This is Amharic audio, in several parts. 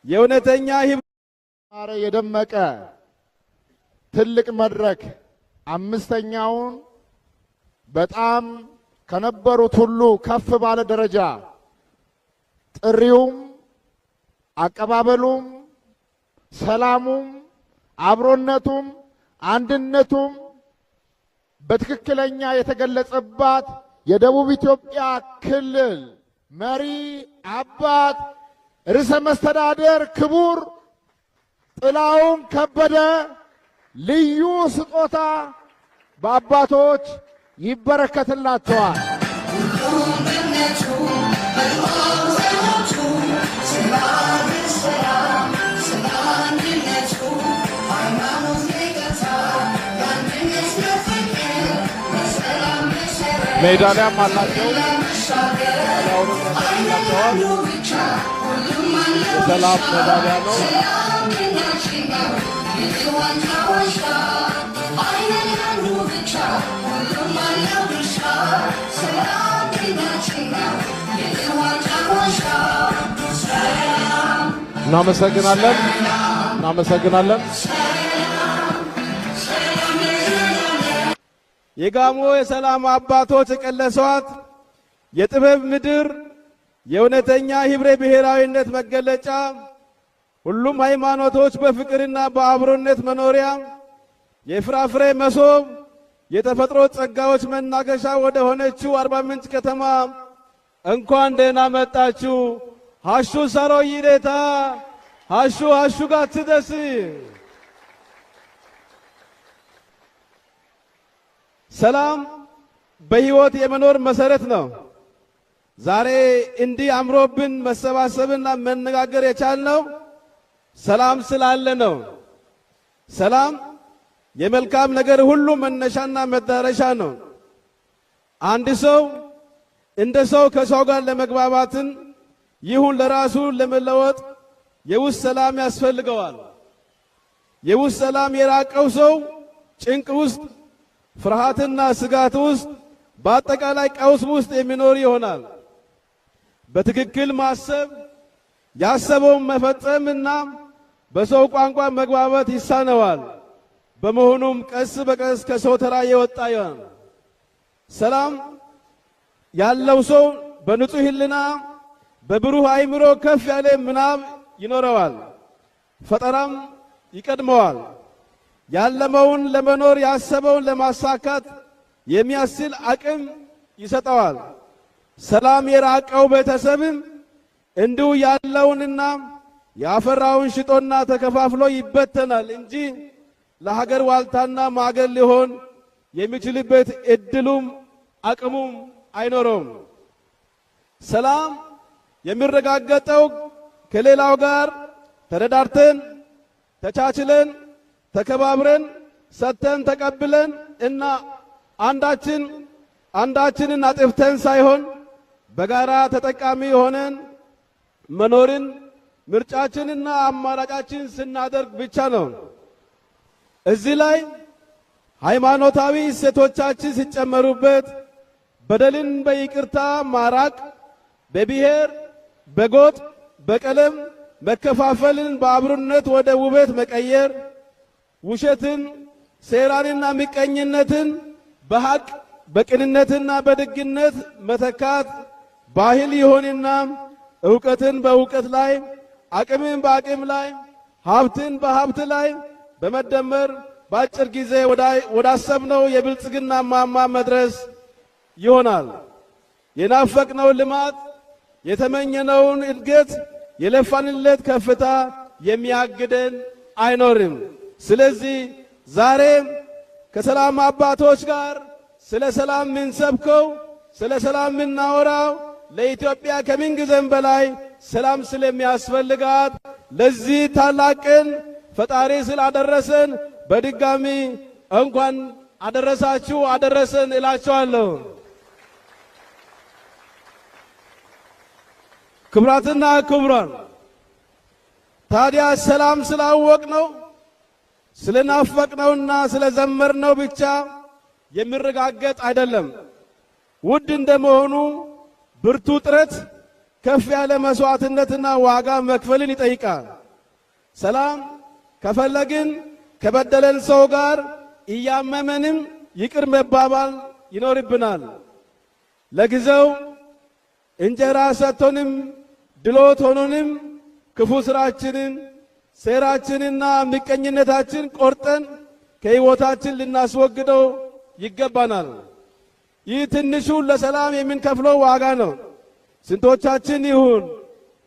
የእውነተኛ ዛሬ የደመቀ ትልቅ መድረክ አምስተኛውን በጣም ከነበሩት ሁሉ ከፍ ባለ ደረጃ ጥሪውም አቀባበሉም ሰላሙም አብሮነቱም አንድነቱም በትክክለኛ የተገለጸባት የደቡብ ኢትዮጵያ ክልል መሪ አባት ርዕሰ መስተዳድር ክቡር ጥላሁን ከበደ ልዩ ስጦታ በአባቶች ይበረከትላቸዋል። ሜዳሊያም አላቸው። የሰላም ሜዳሊያ ነው። እናመሰግናለን። የጋሞ የሰላም አባቶች የቀለሷት የጥበብ ምድር የእውነተኛ ህብረ ብሔራዊነት መገለጫ ሁሉም ሃይማኖቶች በፍቅርና በአብሮነት መኖሪያ የፍራፍሬ መሶብ የተፈጥሮ ጸጋዎች መናገሻ ወደ ሆነችው አርባ ምንጭ ከተማ እንኳን ደህና መጣችሁ። ሀሹ ሰሮ ይዴታ ሀሹ ጋትደስ ሰላም በህይወት የመኖር መሰረት ነው። ዛሬ እንዲህ አምሮብን መሰባሰብና መነጋገር የቻልነው ሰላም ስላለ ነው። ሰላም የመልካም ነገር ሁሉ መነሻና መዳረሻ ነው። አንድ ሰው እንደ ሰው ከሰው ጋር ለመግባባትን ይሁን ለራሱ ለመለወጥ የውስጥ ሰላም ያስፈልገዋል። የውስጥ ሰላም የራቀው ሰው ጭንቅ ውስጥ፣ ፍርሃትና ስጋት ውስጥ፣ በአጠቃላይ ቀውስ ውስጥ የሚኖር ይሆናል። በትክክል ማሰብ ያሰበውን መፈጸምና በሰው ቋንቋ መግባባት ይሳነዋል። በመሆኑም ቀስ በቀስ ከሰው ተራ የወጣ ይሆናል። ሰላም ያለው ሰው በንጹህ ሕሊና በብሩህ አእምሮ ከፍ ያለ ምናብ ይኖረዋል። ፈጠራም ይቀድመዋል። ያለመውን ለመኖር ያሰበውን ለማሳካት የሚያስችል አቅም ይሰጠዋል። ሰላም የራቀው ቤተሰብም እንዲሁ ያለውንና ያፈራውን ሽጦና ተከፋፍሎ ይበተናል እንጂ ለሀገር ዋልታና ማገር ሊሆን የሚችልበት እድሉም አቅሙም አይኖረውም። ሰላም የሚረጋገጠው ከሌላው ጋር ተረዳርተን ተቻችለን ተከባብረን ሰጥተን ተቀብለን እና አንዳችንን አጥፍተን ሳይሆን በጋራ ተጠቃሚ ሆነን መኖርን ምርጫችንና አማራጫችን ስናደርግ ብቻ ነው። እዚህ ላይ ሃይማኖታዊ እሴቶቻችን ሲጨመሩበት በደልን በይቅርታ ማራቅ፣ በብሔር በጎጥ በቀለም መከፋፈልን በአብሮነት ወደ ውበት መቀየር፣ ውሸትን ሴራንና ምቀኝነትን በሐቅ በቅንነትና በደግነት መተካት ባህል ይሆንና ዕውቀትን በዕውቀት ላይ አቅምን በአቅም ላይ ሀብትን በሀብት ላይ በመደመር በአጭር ጊዜ ወዳሰብነው የብልጽግና ማማ መድረስ ይሆናል። የናፈቅነው ልማት የተመኘነውን እድገት የለፋንለት ከፍታ የሚያግደን አይኖርም። ስለዚህ ዛሬ ከሰላም አባቶች ጋር ስለ ሰላም ምንሰብከው ስለ ሰላም ምናወራው ለኢትዮጵያ ከምን ጊዜም በላይ ሰላም ስለሚያስፈልጋት ለዚህ ታላቅን ፈጣሪ ስላደረሰን በድጋሚ እንኳን አደረሳችሁ አደረሰን እላችኋለሁ። ክብራትና ክቡራን፣ ታዲያ ሰላም ስላወቅነው ስለናፈቅነውና ስለዘመርነው ብቻ የሚረጋገጥ አይደለም። ውድ እንደመሆኑ ብርቱ ጥረት ከፍ ያለ መስዋዕትነትና ዋጋ መክፈልን ይጠይቃል። ሰላም ከፈለግን ከበደለን ሰው ጋር እያመመንም ይቅር መባባል ይኖርብናል። ለጊዜው እንጀራ ሰጥቶንም ድሎት ሆኖንም ክፉ ስራችንን፣ ሴራችንና ምቀኝነታችን ቆርጠን ከሕይወታችን ልናስወግደው ይገባናል። ይህ ትንሹ ለሰላም የምንከፍለው ዋጋ ነው። ስንቶቻችን ይሁን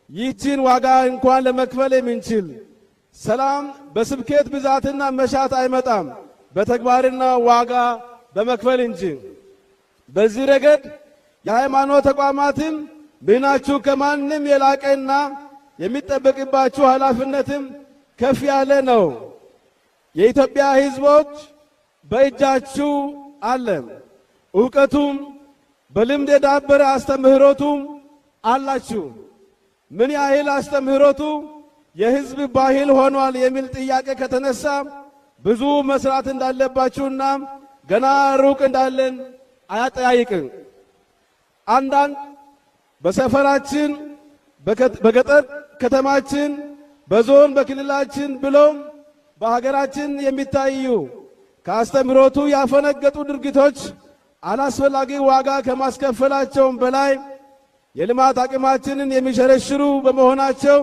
ይህችን ዋጋ እንኳን ለመክፈል የምንችል? ሰላም በስብከት ብዛትና መሻት አይመጣም፣ በተግባርና ዋጋ በመክፈል እንጂ። በዚህ ረገድ የሃይማኖት ተቋማትም ሚናችሁ ከማንም የላቀና የሚጠበቅባችሁ ኃላፊነትም ከፍ ያለ ነው። የኢትዮጵያ ሕዝቦች በእጃችሁ አለ። ዕውቀቱም በልምድ የዳበረ አስተምህሮቱም አላችሁ። ምን ያህል አስተምህሮቱ የሕዝብ ባህል ሆኗል የሚል ጥያቄ ከተነሳ ብዙ መስራት እንዳለባችሁና ገና ሩቅ እንዳለን አያጠያይቅም። አንዳንድ በሰፈራችን፣ በገጠር ከተማችን፣ በዞን በክልላችን ብሎም በሀገራችን የሚታዩ ከአስተምህሮቱ ያፈነገጡ ድርጊቶች አላስፈላጊ ዋጋ ከማስከፈላቸውም በላይ የልማት አቅማችንን የሚሸረሽሩ በመሆናቸው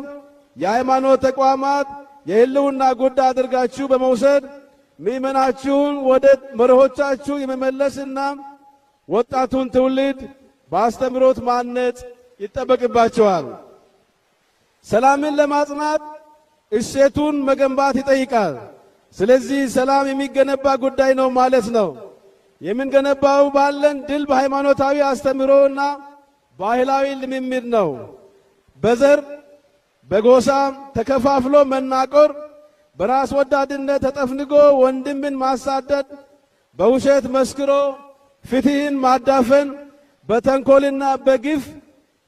የሃይማኖት ተቋማት የሕልውና ጉዳይ አድርጋችሁ በመውሰድ ምእመናችሁን ወደ መርሆቻችሁ የመመለስና ወጣቱን ትውልድ በአስተምህሮት ማነጽ ይጠበቅባቸዋል። ሰላምን ለማጽናት እሴቱን መገንባት ይጠይቃል። ስለዚህ ሰላም የሚገነባ ጉዳይ ነው ማለት ነው። የምንገነባው ባለን ድል በሃይማኖታዊ አስተምህሮና ባህላዊ ልምምድ ነው። በዘር በጎሳ ተከፋፍሎ መናቆር፣ በራስ ወዳድነት ተጠፍንጎ ወንድምን ማሳደድ፣ በውሸት መስክሮ ፍትህን ማዳፈን፣ በተንኮልና በግፍ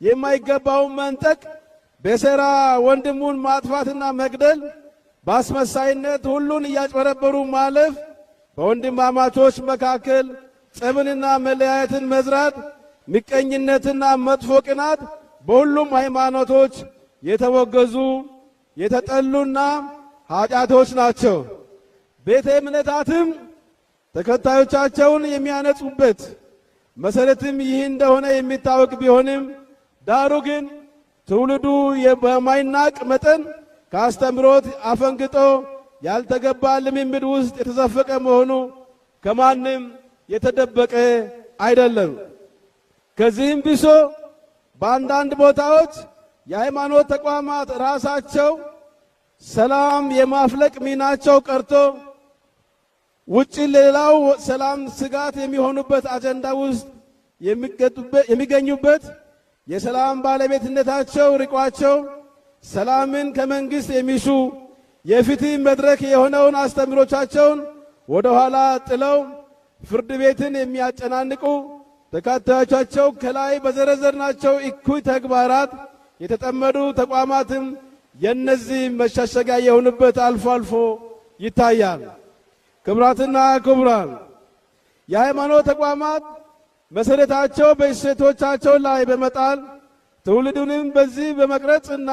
የማይገባውን መንጠቅ፣ በሴራ ወንድሙን ማጥፋትና መግደል፣ በአስመሳይነት ሁሉን እያጭበረበሩ ማለፍ፣ በወንድማማቾች መካከል ጸብንና መለያየትን መዝራት፣ ምቀኝነትና መጥፎ ቅናት በሁሉም ሃይማኖቶች የተወገዙ የተጠሉና ኃጢአቶች ናቸው። ቤተ እምነታትም ተከታዮቻቸውን የሚያነጹበት መሰረትም ይህ እንደሆነ የሚታወቅ ቢሆንም ዳሩ ግን ትውልዱ በማይናቅ መጠን ከአስተምህሮት አፈንግጦ ያልተገባ ልምምድ ውስጥ የተዘፈቀ መሆኑ ከማንም የተደበቀ አይደለም። ከዚህም ብሶ በአንዳንድ ቦታዎች የሃይማኖት ተቋማት ራሳቸው ሰላም የማፍለቅ ሚናቸው ቀርቶ ውጭ ሌላው ሰላም ስጋት የሚሆኑበት አጀንዳ ውስጥ የሚገኙበት የሰላም ባለቤትነታቸው ርቋቸው ሰላምን ከመንግስት የሚሹ የፍትህ መድረክ የሆነውን አስተምህሮቻቸውን ወደ ኋላ ጥለው ፍርድ ቤትን የሚያጨናንቁ ተከታዮቻቸው ከላይ በዘረዘርናቸው እኩይ ተግባራት የተጠመዱ ተቋማትም የነዚህ መሸሸጊያ የሆኑበት አልፎ አልፎ ይታያል። ክቡራትና ክቡራን፣ የሃይማኖት ተቋማት መሰረታቸው በእሴቶቻቸው ላይ በመጣል ትውልዱንም በዚህ በመቅረጽና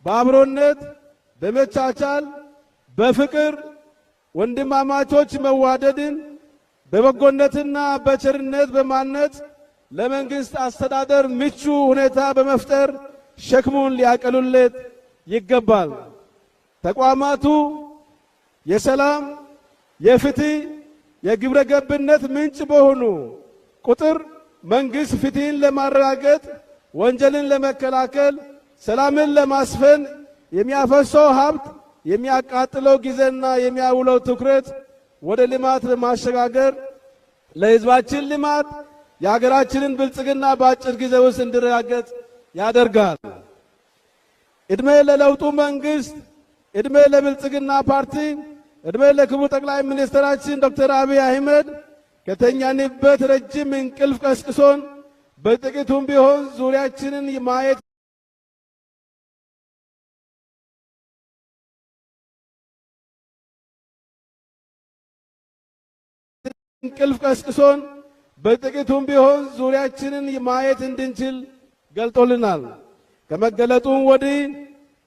በአብሮነት በመቻቻል በፍቅር ወንድማማቾች መዋደድን በበጎነትና በቸርነት በማነጽ ለመንግስት አስተዳደር ምቹ ሁኔታ በመፍጠር ሸክሙን ሊያቀሉለት ይገባል። ተቋማቱ የሰላም፣ የፍትህ፣ የግብረ ገብነት ምንጭ በሆኑ ቁጥር መንግስት ፍትህን ለማረጋገጥ፣ ወንጀልን ለመከላከል፣ ሰላምን ለማስፈን የሚያፈሰው ሀብት፣ የሚያቃጥለው ጊዜና የሚያውለው ትኩረት ወደ ልማት በማሸጋገር ለሕዝባችን ልማት የሀገራችንን ብልጽግና በአጭር ጊዜ ውስጥ እንዲረጋገጥ ያደርጋል። ዕድሜ ለለውጡ መንግስት፣ ዕድሜ ለብልጽግና ፓርቲ፣ ዕድሜ ለክቡር ጠቅላይ ሚኒስትራችን ዶክተር አብይ አህመድ ከተኛንበት ረጅም እንቅልፍ ቀስቅሶን በጥቂቱም ቢሆን ዙሪያችንን ማየት እንቅልፍ ቀስቅሶን በጥቂቱም ቢሆን ዙሪያችንን ማየት እንድንችል ገልጦልናል። ከመገለጡም ወዲህ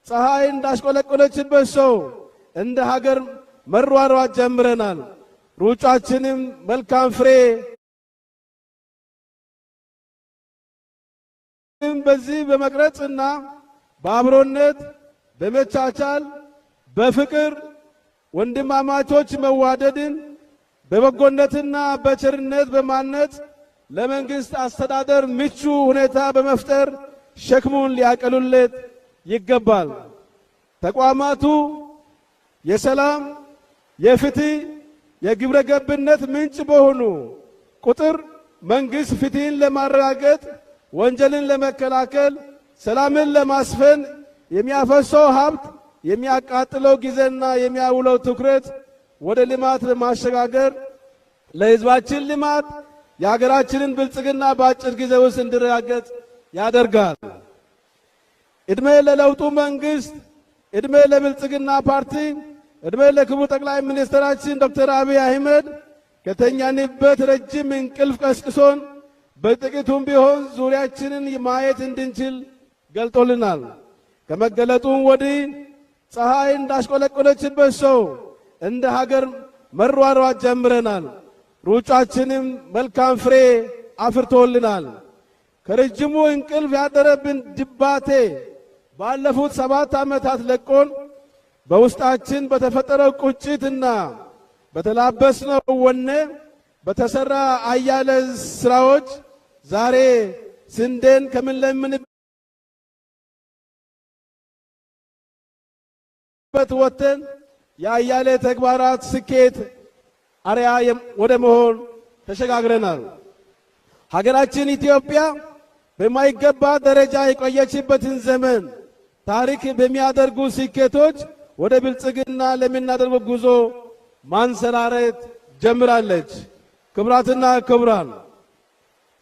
ፀሐይ እንዳሽቆለቆለችበት ሰው እንደ ሀገር መሯሯጥ ጀምረናል። ሩጫችንም መልካም ፍሬ በዚህ በመቅረጽና በአብሮነት በመቻቻል በፍቅር ወንድማማቾች መዋደድን በበጎነትና በቸርነት በማነጽ ለመንግስት አስተዳደር ምቹ ሁኔታ በመፍጠር ሸክሙን ሊያቀሉለት ይገባል። ተቋማቱ የሰላም፣ የፍትህ፣ የግብረ ገብነት ምንጭ በሆኑ ቁጥር መንግስት ፍትህን ለማረጋገጥ፣ ወንጀልን ለመከላከል፣ ሰላምን ለማስፈን የሚያፈሰው ሀብት፣ የሚያቃጥለው ጊዜና የሚያውለው ትኩረት ወደ ልማት በማሸጋገር ለህዝባችን ልማት የሀገራችንን ብልጽግና በአጭር ጊዜ ውስጥ እንዲረጋገጥ ያደርጋል። እድሜ ለለውጡ መንግስት፣ እድሜ ለብልጽግና ፓርቲ፣ እድሜ ለክቡር ጠቅላይ ሚኒስትራችን ዶክተር አብይ አህመድ ከተኛንበት ረጅም እንቅልፍ ቀስቅሶን በጥቂቱም ቢሆን ዙሪያችንን ማየት እንድንችል ገልጦልናል። ከመገለጡም ወዲህ ፀሐይ እንዳሽቆለቆለችበት ሰው እንደ ሀገር መሯሯጥ ጀምረናል። ሩጫችንም መልካም ፍሬ አፍርቶልናል። ከረጅሙ እንቅልፍ ያደረብን ድባቴ ባለፉት 7 ዓመታት ለቆን በውስጣችን በተፈጠረው ቁጭትና በተላበስነው ወኔ በተሰራ አያሌ ስራዎች ዛሬ ስንዴን ከምንለምንበት ወጥተን የአያሌ ተግባራት ስኬት አርያ ወደ መሆን ተሸጋግረናል። ሀገራችን ኢትዮጵያ በማይገባ ደረጃ የቆየችበትን ዘመን ታሪክ በሚያደርጉ ስኬቶች ወደ ብልጽግና ለምናደርገው ጉዞ ማንሰራረት ጀምራለች። ክቡራትና ክቡራን፣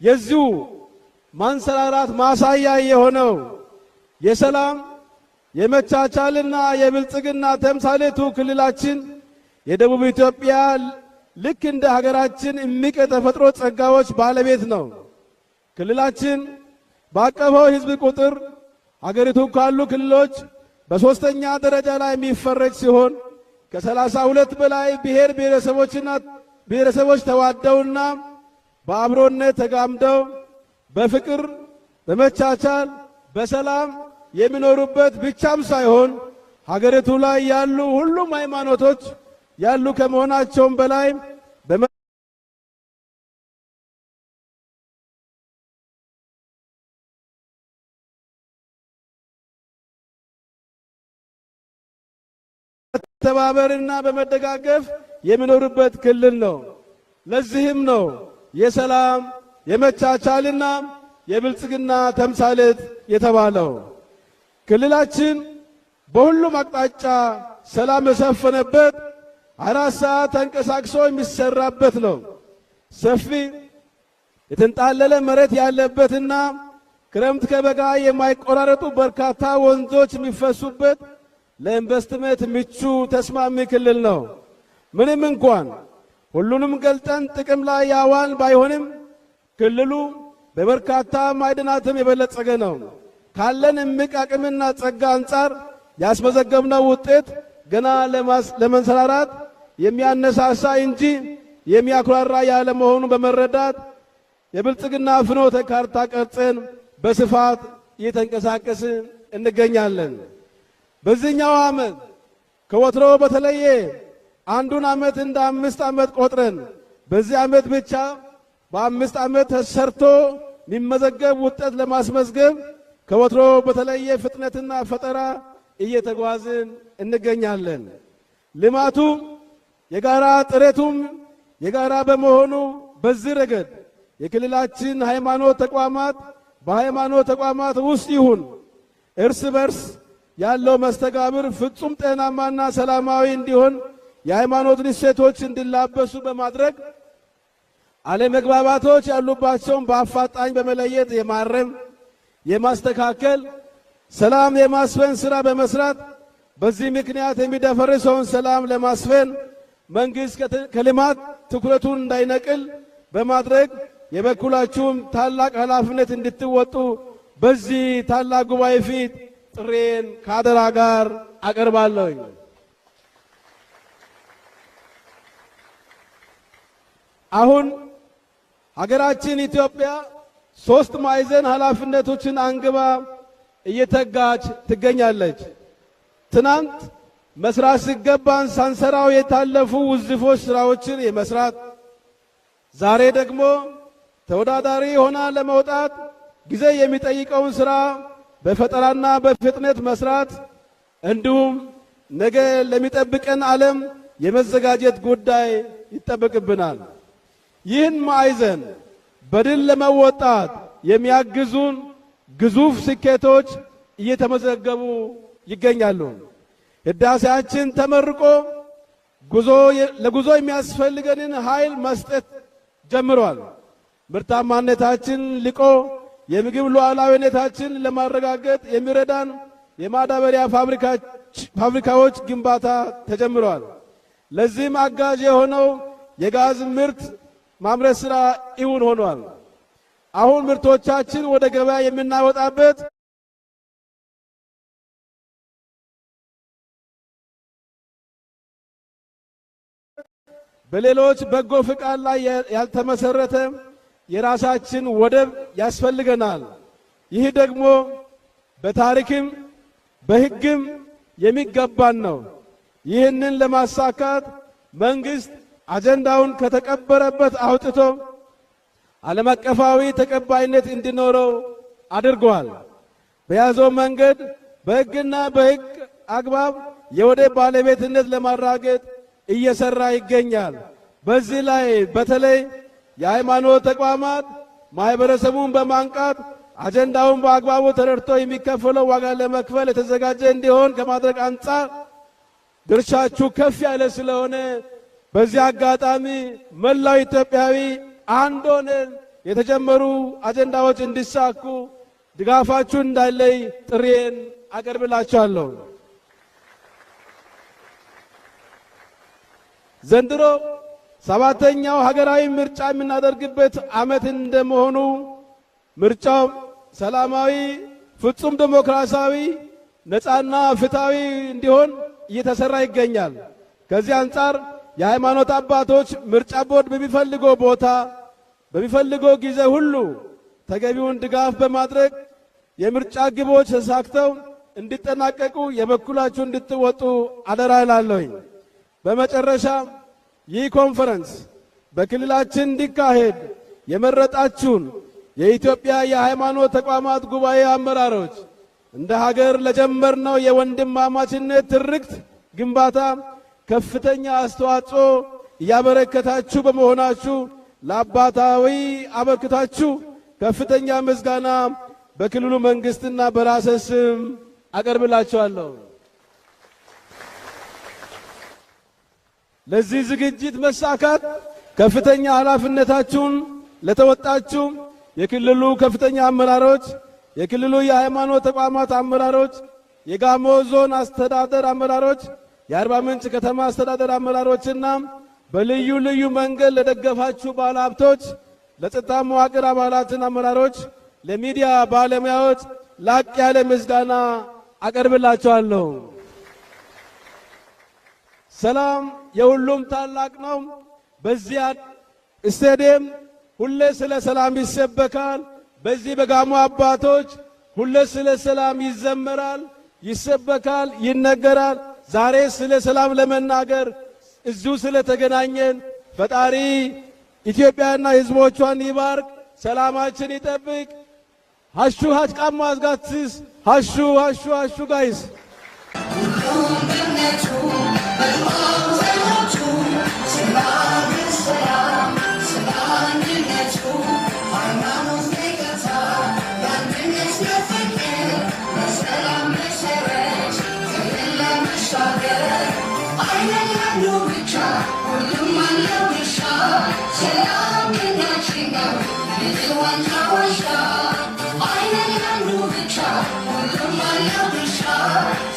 የዚሁ ማንሰራራት ማሳያ የሆነው የሰላም የመቻቻልና የብልጽግና ተምሳሌቱ ክልላችን የደቡብ ኢትዮጵያ ልክ እንደ ሀገራችን እምቅ የተፈጥሮ ጸጋዎች ባለቤት ነው። ክልላችን ባቀፈው ሕዝብ ቁጥር ሀገሪቱ ካሉ ክልሎች በሶስተኛ ደረጃ ላይ የሚፈረጅ ሲሆን ከ32 በላይ ብሔር ብሔረሰቦች ተዋደውና በአብሮነት ተጋምደው በፍቅር በመቻቻል በሰላም የሚኖሩበት ብቻም ሳይሆን ሀገሪቱ ላይ ያሉ ሁሉም ሃይማኖቶች ያሉ ከመሆናቸውም በላይ በመተባበርና በመደጋገፍ የሚኖሩበት ክልል ነው። ለዚህም ነው የሰላም የመቻቻልና የብልጽግና ተምሳሌት የተባለው። ክልላችን በሁሉም አቅጣጫ ሰላም የሰፈነበት 4 ሰዓት ተንቀሳቅሶ የሚሰራበት ነው። ሰፊ የተንጣለለ መሬት ያለበትና ክረምት ከበጋ የማይቆራረጡ በርካታ ወንዞች የሚፈሱበት ለኢንቨስትመንት ምቹ ተስማሚ ክልል ነው። ምንም እንኳን ሁሉንም ገልጠን ጥቅም ላይ ያዋል ባይሆንም ክልሉ በበርካታ ማዕድናትም የበለጸገ ነው። ካለን እምቅ አቅምና ጸጋ አንጻር ያስመዘገብነው ውጤት ገና ለመንሰራራት የሚያነሳሳ እንጂ የሚያኩራራ ያለ መሆኑን በመረዳት የብልጽግና ፍኖተ ካርታ ቀርጸን በስፋት እየተንቀሳቀስን እንገኛለን። በዚህኛው ዓመት ከወትሮ በተለየ አንዱን ዓመት እንደ 5 ዓመት ቆጥረን በዚህ ዓመት ብቻ በ5 ዓመት ተሰርቶ የሚመዘገብ ውጤት ለማስመዝገብ ከወትሮ በተለየ ፍጥነትና ፈጠራ እየተጓዝን እንገኛለን። ልማቱ የጋራ ጥረቱም የጋራ በመሆኑ በዚህ ረገድ የክልላችን ሃይማኖት ተቋማት በሃይማኖት ተቋማት ውስጥ ይሁን እርስ በርስ ያለው መስተጋብር ፍጹም ጤናማና ሰላማዊ እንዲሆን የሃይማኖት እሴቶች እንዲላበሱ በማድረግ አለመግባባቶች ያሉባቸውን በአፋጣኝ በመለየት የማረም የማስተካከል ሰላም የማስፈን ሥራ በመስራት በዚህ ምክንያት የሚደፈርሰውን ሰላም ለማስፈን መንግሥት ከልማት ትኩረቱን እንዳይነቅል በማድረግ የበኩላችሁን ታላቅ ኃላፊነት እንድትወጡ በዚህ ታላቅ ጉባኤ ፊት ጥሬን ከአደራ ጋር አቀርባለሁ። አሁን ሀገራችን ኢትዮጵያ ሶስት ማዕዘን ኃላፊነቶችን አንግባ እየተጋች ትገኛለች። ትናንት መስራት ሲገባን ሳንሰራው የታለፉ ውዝፎች ስራዎችን የመስራት፣ ዛሬ ደግሞ ተወዳዳሪ ሆና ለመውጣት ጊዜ የሚጠይቀውን ስራ በፈጠራና በፍጥነት መስራት እንዲሁም ነገ ለሚጠብቀን ዓለም የመዘጋጀት ጉዳይ ይጠበቅብናል። ይህን ማዕዘን በድል ለመወጣት የሚያግዙን ግዙፍ ስኬቶች እየተመዘገቡ ይገኛሉ። ህዳሴያችን ተመርቆ ለጉዞ የሚያስፈልገንን ኃይል መስጠት ጀምሯል። ምርታማነታችን ልቆ የምግብ ሉዓላዊነታችን ለማረጋገጥ የሚረዳን የማዳበሪያ ፋብሪካዎች ግንባታ ተጀምሯል። ለዚህም አጋዥ የሆነው የጋዝ ምርት ማምረት ሥራ እውን ሆኗል። አሁን ምርቶቻችን ወደ ገበያ የምናወጣበት በሌሎች በጎ ፍቃድ ላይ ያልተመሰረተ የራሳችን ወደብ ያስፈልገናል። ይህ ደግሞ በታሪክም በሕግም የሚገባን ነው። ይህንን ለማሳካት መንግስት አጀንዳውን ከተቀበረበት አውጥቶ ዓለም አቀፋዊ ተቀባይነት እንዲኖረው አድርጓል። በያዘው መንገድ በሕግና በሕግ አግባብ የወደብ ባለቤትነት ለማራገጥ እየሰራ ይገኛል። በዚህ ላይ በተለይ የሃይማኖት ተቋማት ማህበረሰቡን በማንቃት አጀንዳውን በአግባቡ ተረድቶ የሚከፈለው ዋጋ ለመክፈል የተዘጋጀ እንዲሆን ከማድረግ አንጻር ድርሻችሁ ከፍ ያለ ስለሆነ በዚህ አጋጣሚ መላው ኢትዮጵያዊ አንድ ሆነን የተጀመሩ አጀንዳዎች እንዲሳኩ ድጋፋችሁ እንዳለይ ጥሪዬን አቀርብላችኋለሁ። ዘንድሮ ሰባተኛው ሀገራዊ ምርጫ የምናደርግበት ዓመት እንደመሆኑ ምርጫው ሰላማዊ፣ ፍጹም ዴሞክራሲያዊ፣ ነፃና ፍትሃዊ እንዲሆን እየተሰራ ይገኛል። ከዚህ አንጻር የሃይማኖት አባቶች ምርጫ ቦርድ በሚፈልገው ቦታ በሚፈልገው ጊዜ ሁሉ ተገቢውን ድጋፍ በማድረግ የምርጫ ግቦች ተሳክተው እንዲጠናቀቁ የበኩላችሁ እንድትወጡ አደራ እላለሁኝ። በመጨረሻ ይህ ኮንፈረንስ በክልላችን እንዲካሄድ የመረጣችሁን የኢትዮጵያ የሃይማኖት ተቋማት ጉባኤ አመራሮች እንደ ሀገር ለጀመርነው የወንድማማችነት ትርክት ግንባታ ከፍተኛ አስተዋጽኦ እያበረከታችሁ በመሆናችሁ ለአባታዊ አበርክታችሁ ከፍተኛ ምስጋና በክልሉ መንግስትና በራሴ ስም አቀርብላችኋለሁ። ለዚህ ዝግጅት መሳካት ከፍተኛ ኃላፊነታችሁን ለተወጣችሁ የክልሉ ከፍተኛ አመራሮች፣ የክልሉ የሃይማኖት ተቋማት አመራሮች፣ የጋሞ ዞን አስተዳደር አመራሮች፣ የአርባ ምንጭ ከተማ አስተዳደር አመራሮችና በልዩ ልዩ መንገድ ለደገፋችሁ ባለሀብቶች፣ ለጸጥታ መዋቅር አባላትና አመራሮች፣ ለሚዲያ ባለሙያዎች ላቅ ያለ ምስጋና አቀርብላችኋለሁ። ሰላም የሁሉም ታላቅ ነው። በዚያ ስቴዲየም ሁሌ ስለ ሰላም ይሰበካል። በዚህ በጋሞ አባቶች ሁሌ ስለ ሰላም ይዘመራል፣ ይሰበካል፣ ይነገራል። ዛሬ ስለ ሰላም ለመናገር እዚሁ ስለተገናኘን ፈጣሪ ኢትዮጵያና ሕዝቦቿን ይባርክ፣ ሰላማችን ይጠብቅ። ሀሹ ሀጭቃማ አዝጋትስ ሀሹ ሀሹ ሀሹ ጋይስ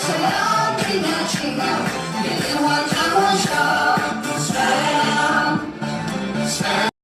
Salam